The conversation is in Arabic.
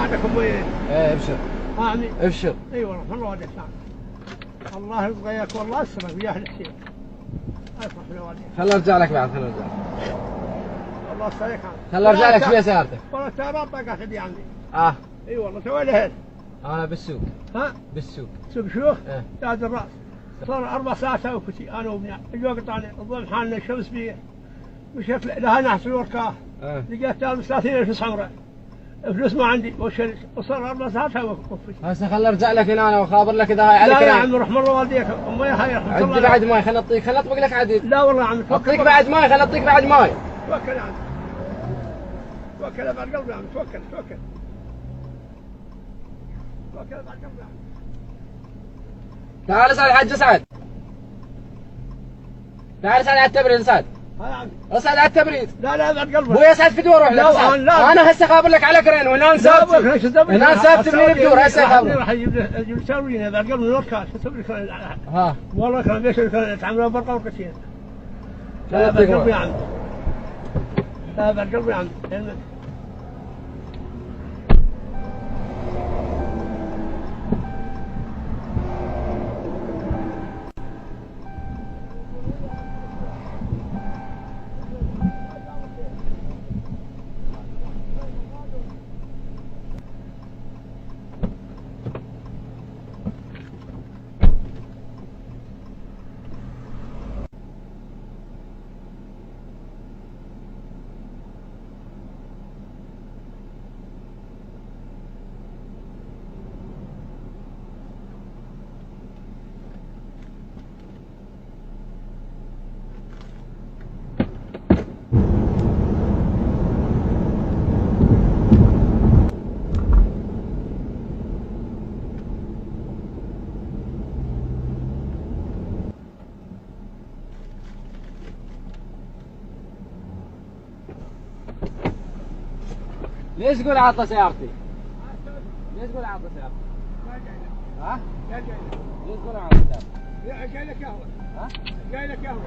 عندكم وين؟ ايه ابشر. عمي ابشر. اي والله والله ودك الله يبقيك والله اسرع ويا اهل الشيء. افرح لوالديك. خل ارجع لك بعد، خل ارجع. الله يسعدك. خل ارجع لك شويه سيارتك. والله السيارات طاقت يدي عندي. اي والله توي لهل. انا بالسوق. ها؟ بالسوق. سوق شيوخ؟ ايه. تاج الراس. صار 4 ساعات توكتي انا وابني، الوقت طالع الظل حالنا الشمس بيه. مشيت لها نحس الوركاه. لقيت 33,000 صمره. فلوس ما عندي وصار 4 ساعات توكتي. هسه خل ارجع لك هنا انا واخابر لك اذا هاي عليك. لا يا عمي رحم الله والديك، امي هاي رحمة الله. عندي بعد ماي، خل اعطيك، خل اطبق لك عدل. لا والله يا عمي اعطيك بعد ماي، خل اعطيك بعد ماي. توكل يا عمي. توكل بعد قلبي يا عمي، توكل. توكل بعد قلبي يا عمي. تعال اسال الحاج اسعد. تعال اسال على التبريد اسعد. ها يا عمي. اسعد على التبريد. لا بعد قلبي. ابوي اسعد في دور روح لك. لا انا هسه خابر لك على كرين وهنا نسافت. هنا نسافت مني بدور هسه خابر. راح اجيب ساوينا بعد قلبي نور كاش اسوي لك. ها والله كان بيش تعملوا برقه وكتين. لا بعد قلبي يا عمي. لا بعد قلبي يا عمي. ليش تقول عطى سيارتي؟ ليش تقول عطى سيارتي؟ ها؟ جاي ليش تقول عطى سيارتي؟ جاي لك قهوه. ها؟ جاي لك قهوه.